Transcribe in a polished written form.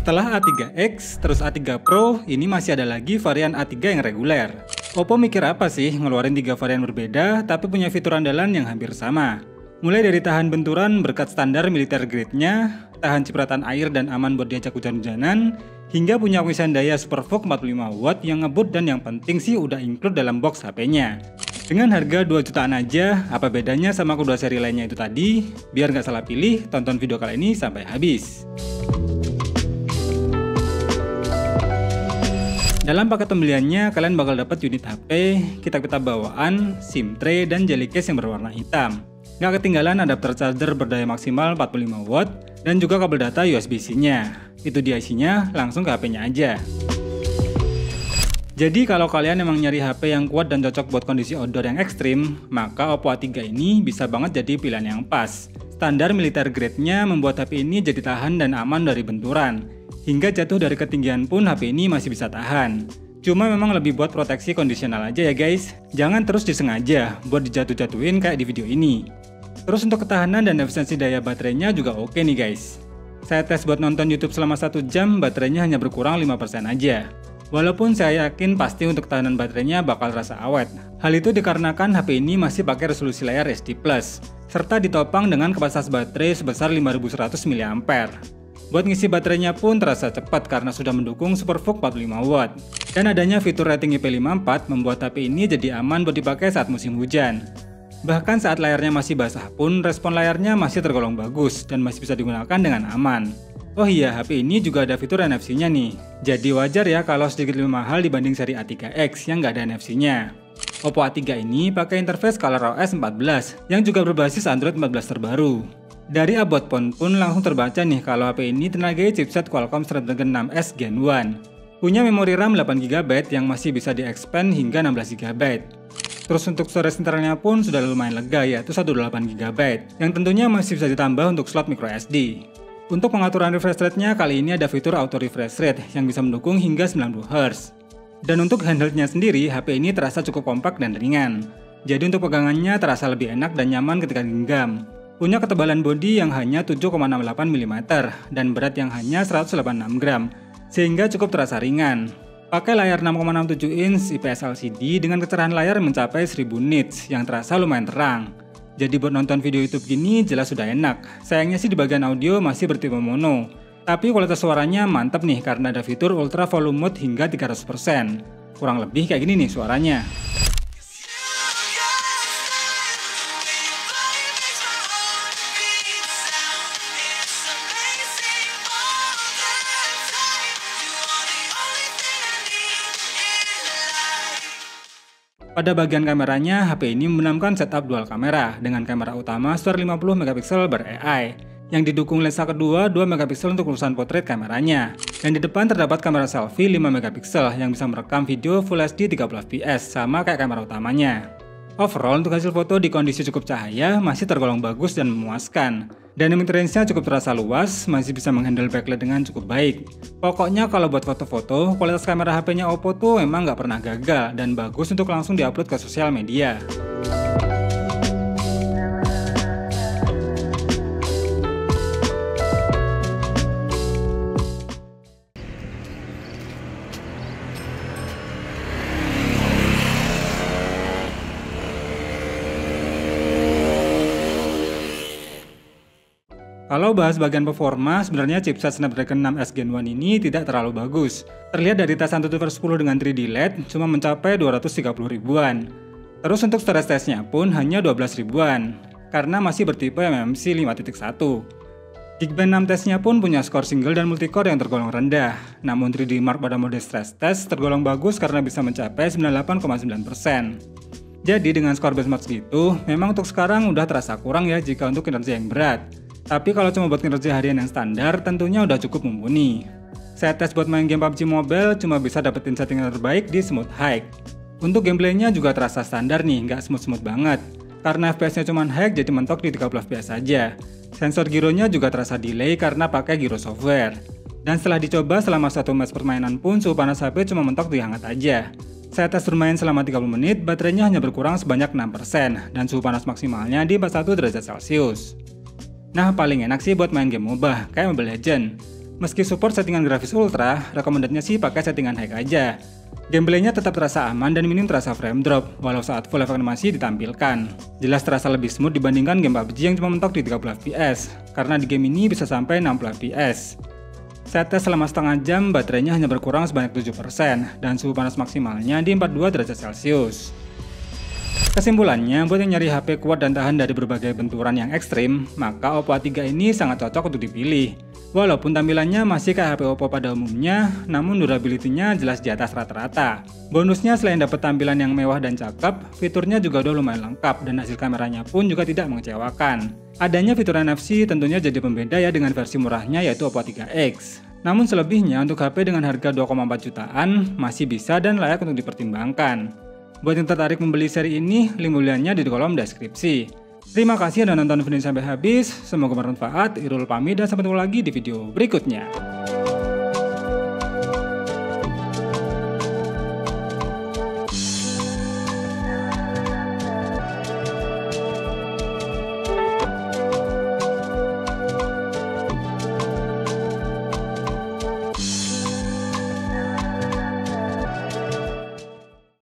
Setelah A3X, terus A3 Pro, ini masih ada lagi varian A3 yang reguler. Oppo mikir apa sih ngeluarin 3 varian berbeda tapi punya fitur andalan yang hampir sama. Mulai dari tahan benturan berkat standar militer grade-nya, tahan cipratan air dan aman buat diajak hujan-hujanan, hingga punya pengisian daya SuperVOOC 45 watt yang ngebut dan yang penting sih udah include dalam box HP-nya. Dengan harga 2 jutaan aja, apa bedanya sama kedua seri lainnya itu tadi? Biar nggak salah pilih, tonton video kali ini sampai habis. Dalam paket pembeliannya, kalian bakal dapat unit HP, kitab-kitab bawaan, SIM tray, dan jelly case yang berwarna hitam. Nggak ketinggalan adapter charger berdaya maksimal 45 watt, dan juga kabel data USB-C-nya. Itu di IC-nya, langsung ke HP-nya aja. Jadi kalau kalian emang nyari HP yang kuat dan cocok buat kondisi outdoor yang ekstrim, maka Oppo A3 ini bisa banget jadi pilihan yang pas. Standar militer grade-nya membuat HP ini jadi tahan dan aman dari benturan. Hingga jatuh dari ketinggian pun HP ini masih bisa tahan. Cuma memang lebih buat proteksi kondisional aja ya guys. Jangan terus disengaja buat dijatuh-jatuhin kayak di video ini. Terus untuk ketahanan dan efisiensi daya baterainya juga oke nih guys. Saya tes buat nonton YouTube selama 1 jam, baterainya hanya berkurang 5% aja. Walaupun saya yakin pasti untuk ketahanan baterainya bakal terasa awet. Hal itu dikarenakan HP ini masih pakai resolusi layar HD+, serta ditopang dengan kapasitas baterai sebesar 5100 mAh. Buat ngisi baterainya pun terasa cepat karena sudah mendukung SuperVOOC 45 watt. Dan adanya fitur rating IP54 membuat HP ini jadi aman buat dipakai saat musim hujan. Bahkan saat layarnya masih basah pun, respon layarnya masih tergolong bagus dan masih bisa digunakan dengan aman. Oh iya, HP ini juga ada fitur NFC-nya nih. Jadi wajar ya kalau sedikit lebih mahal dibanding seri A3X yang nggak ada NFC-nya. Oppo A3 ini pakai interface ColorOS 14 yang juga berbasis Android 14 terbaru. Dari about phone pun langsung terbaca nih kalau HP ini tenagai chipset Qualcomm Snapdragon 6S Gen 1. Punya memori RAM 8GB yang masih bisa di-expand hingga 16GB. Terus untuk storage internalnya pun sudah lumayan lega yaitu 128GB yang tentunya masih bisa ditambah untuk slot microSD. Untuk pengaturan refresh rate-nya kali ini ada fitur auto refresh rate yang bisa mendukung hingga 90Hz. Dan untuk handheldnya sendiri, HP ini terasa cukup kompak dan ringan. Jadi untuk pegangannya terasa lebih enak dan nyaman ketika genggam. Punya ketebalan bodi yang hanya 7,68 mm dan berat yang hanya 186 gram, sehingga cukup terasa ringan. Pakai layar 6,67 inch IPS LCD dengan kecerahan layar mencapai 1000 nits yang terasa lumayan terang. Jadi buat nonton video YouTube gini jelas sudah enak. Sayangnya sih di bagian audio masih bertipe mono. Tapi kualitas suaranya mantap nih karena ada fitur ultra volume mode hingga 300%. Kurang lebih kayak gini nih suaranya. Pada bagian kameranya, HP ini menampilkan setup dual kamera dengan kamera utama super 50MP ber-AI yang didukung lensa kedua 2MP untuk urusan potret kameranya. Dan di depan terdapat kamera selfie 5MP yang bisa merekam video Full HD 30fps sama kayak kamera utamanya. Overall untuk hasil foto di kondisi cukup cahaya masih tergolong bagus dan memuaskan. Dynamic range-nya cukup terasa luas, masih bisa menghandle backlight dengan cukup baik. Pokoknya kalau buat foto-foto, kualitas kamera HP-nya Oppo tuh emang nggak pernah gagal dan bagus untuk langsung diupload ke sosial media. Kalau bahas bagian performa, sebenarnya chipset Snapdragon 6S Gen 1 ini tidak terlalu bagus. Terlihat dari tes AnTuTu versi 10 dengan 3D LED cuma mencapai 230 ribuan. Terus untuk storage testnya pun hanya 12 ribuan, karena masih bertipe MMC 5.1. Geekbench 6 testnya pun punya skor single dan multicore yang tergolong rendah. Namun 3D Mark pada mode stress test tergolong bagus karena bisa mencapai 98,9%. Jadi dengan skor benchmark segitu, memang untuk sekarang udah terasa kurang ya jika untuk kinerja yang berat. Tapi kalau cuma buat kinerja harian yang standar, tentunya udah cukup mumpuni. Saya tes buat main game PUBG Mobile, cuma bisa dapetin settingan terbaik di Smooth High. Untuk gameplaynya juga terasa standar nih, nggak smooth-smooth banget. Karena FPS-nya cuma high, jadi mentok di 30 FPS saja. Sensor gironya juga terasa delay karena pakai gyro software. Dan setelah dicoba selama 1 match permainan pun, suhu panas HP cuma mentok di hangat aja. Saya tes bermain selama 30 menit, baterainya hanya berkurang sebanyak 6%, dan suhu panas maksimalnya di 41 derajat Celcius. Nah, paling enak sih buat main game MOBA, kayak Mobile Legends. Meski support settingan grafis ultra, recommendednya sih pakai settingan high aja. Gameplaynya tetap terasa aman dan minim terasa frame drop, walau saat full efek animasi ditampilkan. Jelas terasa lebih smooth dibandingkan game PUBG yang cuma mentok di 30 fps, karena di game ini bisa sampai 60 fps. Saat tes selama setengah jam, baterainya hanya berkurang sebanyak 7%, dan suhu panas maksimalnya di 42 derajat Celcius. Kesimpulannya, buat yang nyari HP kuat dan tahan dari berbagai benturan yang ekstrim, maka Oppo A3 ini sangat cocok untuk dipilih. Walaupun tampilannya masih kayak HP Oppo pada umumnya, namun durability-nya jelas di atas rata-rata. Bonusnya selain dapat tampilan yang mewah dan cakep, fiturnya juga udah lumayan lengkap dan hasil kameranya pun juga tidak mengecewakan. Adanya fitur NFC tentunya jadi pembeda ya dengan versi murahnya yaitu Oppo A3X. Namun selebihnya untuk HP dengan harga 2,4 jutaan masih bisa dan layak untuk dipertimbangkan. Buat yang tertarik membeli seri ini, link beliannya di kolom deskripsi. Terima kasih sudah nonton video ini sampai habis, semoga bermanfaat. Irul pamit dan sampai ketemu lagi di video berikutnya.